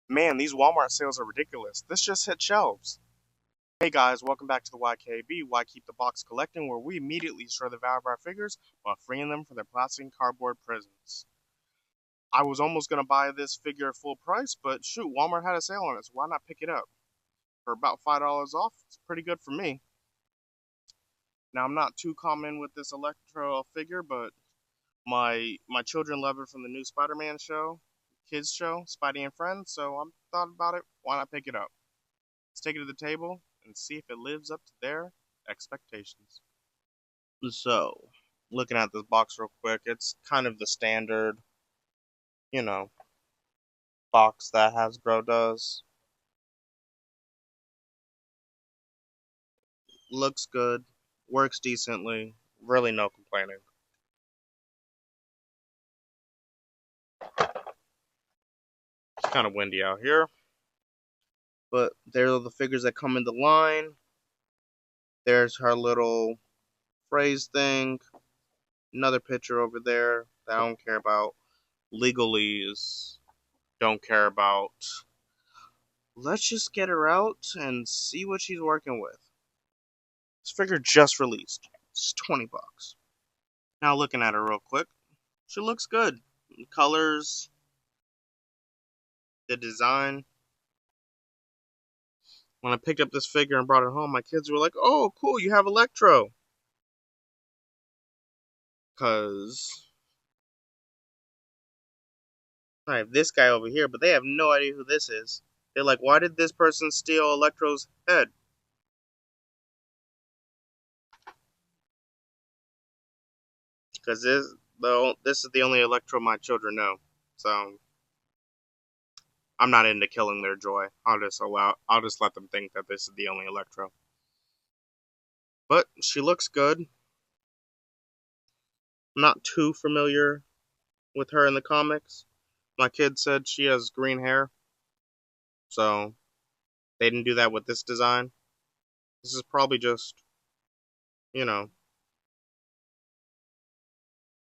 Man, these Walmart sales are ridiculous. This just hit shelves. Hey guys, welcome back to the YKB, Why Keep the Box Collecting, where we immediately destroy the value of our figures while freeing them from their plastic and cardboard prisons. I was almost going to buy this figure at full price, but shoot, Walmart had a sale on it, so why not pick it up? For about $5 off, it's pretty good for me. Now, I'm not too common with this Electro figure, but my children love it from the new Spider-Man show, kids show, Spidey and Friends, so I thought about it, why not pick it up? Let's take it to the table and see if it lives up to their expectations. So, looking at this box real quick, it's kind of the standard, you know, box that Hasbro does. Looks good, works decently, really no complaining. It's kind of windy out here, but there are the figures that come in the line. There's her little phrase thing. Another picture over there that I don't care about. Legalese, don't care about. Let's just get her out and see what she's working with. This figure just released. It's 20 bucks. Now looking at her real quick, she looks good. The colors, the design. When I picked up this figure and brought it home, my kids were like, "Oh, cool, you have Electro." Cause I have this guy over here, but they have no idea who this is. They're like, "Why did this person steal Electro's head?" Because this is the only Electro my children know. So I'm not into killing their joy. I'll just let them think that this is the only Electro. But she looks good. I'm not too familiar with her in the comics. My kid said she has green hair, so they didn't do that with this design. This is probably just, you know,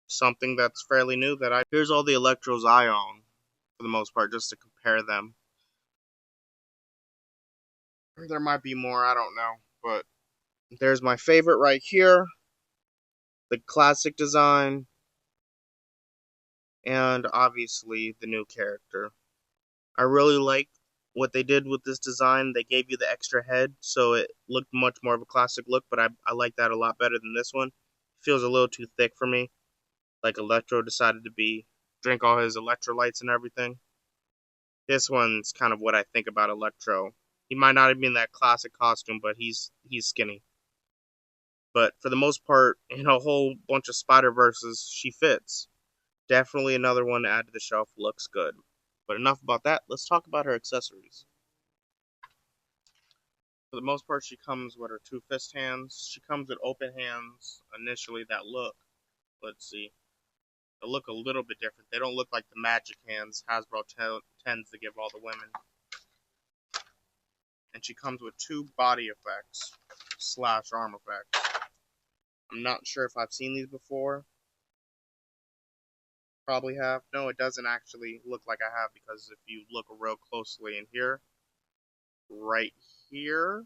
something that's fairly new that I. Here's all the Electros I own, for the most part, just to compare them. There might be more, I don't know, but there's my favorite right here, the classic design, and obviously the new character. I really like what they did with this design. They gave you the extra head, so it looked much more of a classic look, but I like that a lot better than this one. It feels a little too thick for me. Like Electro decided to drink all his electrolytes and everything. This one's kind of what I think about Electro. He might not have been that classic costume, but he's skinny. But for the most part, in a whole bunch of Spider Verses, she fits. Definitely another one to add to the shelf. Looks good. But enough about that. Let's talk about her accessories. For the most part, she comes with her two fist hands. She comes with open hands initially that look. Let's see. They look a little bit different. They don't look like the magic hands Hasbro tends to give all the women. And she comes with two body effects slash arm effects. I'm not sure if I've seen these before. Probably have. No, it doesn't actually look like I have because if you look real closely in here, right here,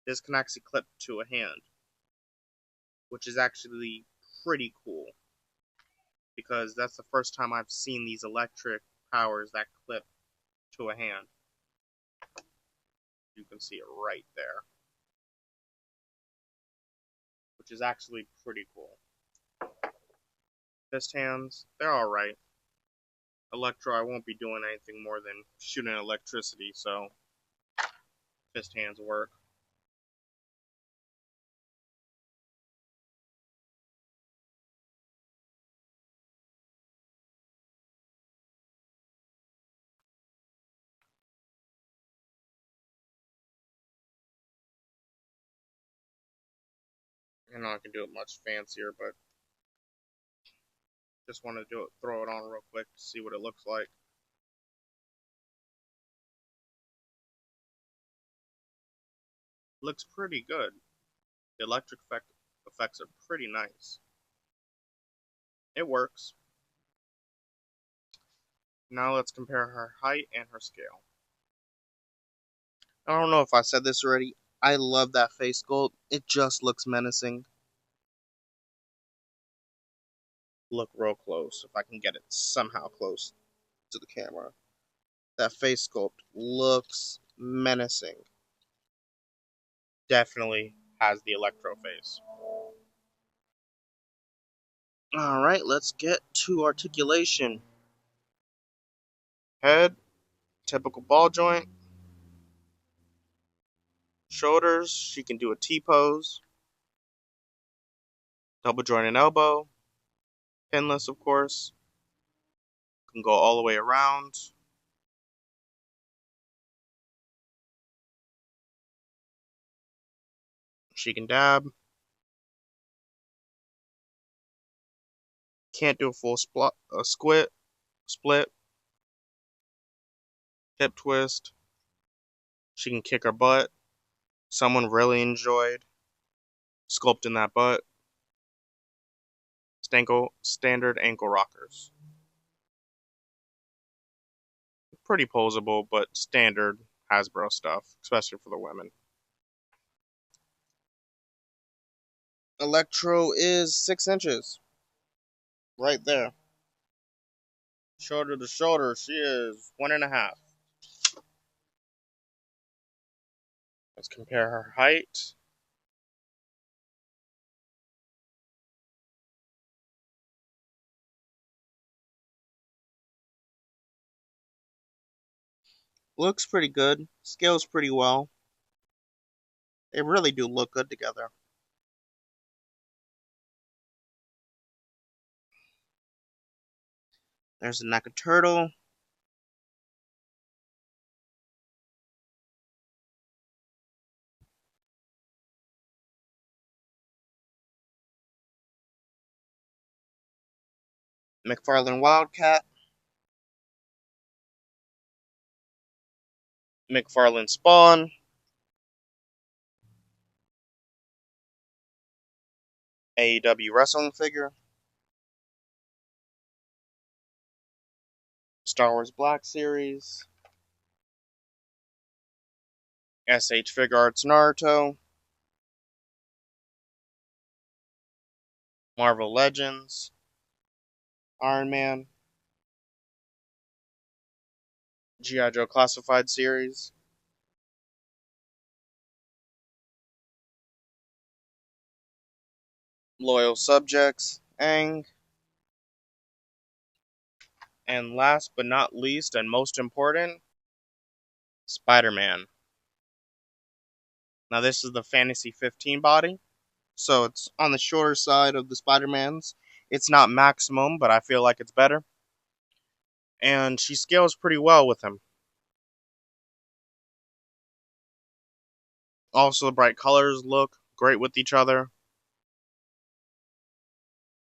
this can actually clip to a hand, which is actually pretty cool because that's the first time I've seen these electric powers that clip to a hand. You can see it right there, which is actually pretty cool. Fist hands, they're alright. Electro, I won't be doing anything more than shooting electricity, so fist hands work. You know, I can do it much fancier, but just want to throw it on real quick to see what it looks like. Looks pretty good. The effects are pretty nice. It works. Now let's compare her height and her scale. I don't know if I said this already. I love that face sculpt. It just looks menacing. Look real close, if I can get it somehow close to the camera. That face sculpt looks menacing. Definitely has the Electro face. Alright, let's get to articulation. Head, typical ball joint. Shoulders, she can do a T-pose. Double jointed elbow. Pinless, of course. Can go all the way around. She can dab. Can't do a full split. Hip twist. She can kick her butt. Someone really enjoyed sculpting that butt. Standard ankle rockers. Pretty posable, but standard Hasbro stuff, especially for the women. Electro is 6 inches. Right there. Shoulder to shoulder, she is 1.5. Let's compare her height. Looks pretty good. Scales pretty well. They really do look good together. There's a neck of turtle. McFarlane Wildcat. McFarlane Spawn. AEW wrestling figure. Star Wars Black Series. SH Figure Arts Naruto. Marvel Legends. Iron Man. G.I. Joe Classified Series. Loyal Subjects. Aang. And last but not least, and most important, Spider-Man. Now this is the Fantasy 15 body, so it's on the shorter side of the Spider-Mans. It's not maximum, but I feel like it's better. And she scales pretty well with him. Also, the bright colors look great with each other.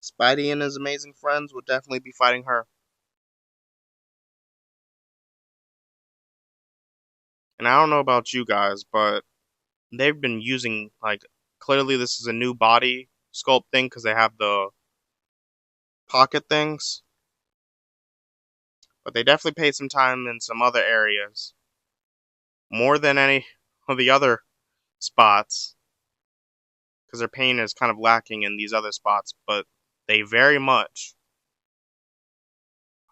Spidey and his amazing friends would definitely be fighting her. And I don't know about you guys, but they've been using, like, clearly this is a new body sculpt thing because they have the pocket things. But they definitely paid some time in some other areas. More than any of the other spots. Because their paint is kind of lacking in these other spots. But they very much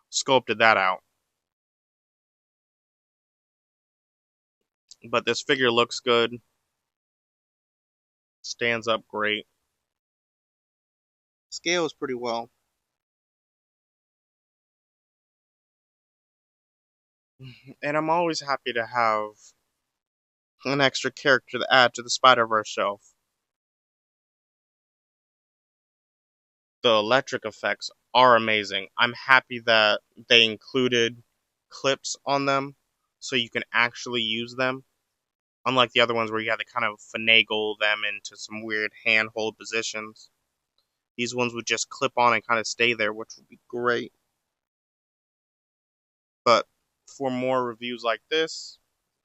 sculpted that out. But this figure looks good. Stands up great. Scales pretty well. And I'm always happy to have an extra character to add to the Spider-Verse shelf. The electric effects are amazing. I'm happy that they included clips on them so you can actually use them. Unlike the other ones where you had to kind of finagle them into some weird handhold positions. These ones would just clip on and kind of stay there, which would be great. But for more reviews like this,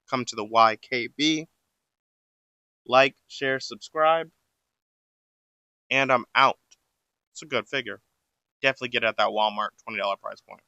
come to the YKB. Like, share, subscribe. And I'm out. It's a good figure. Definitely get it at that Walmart $20 price point.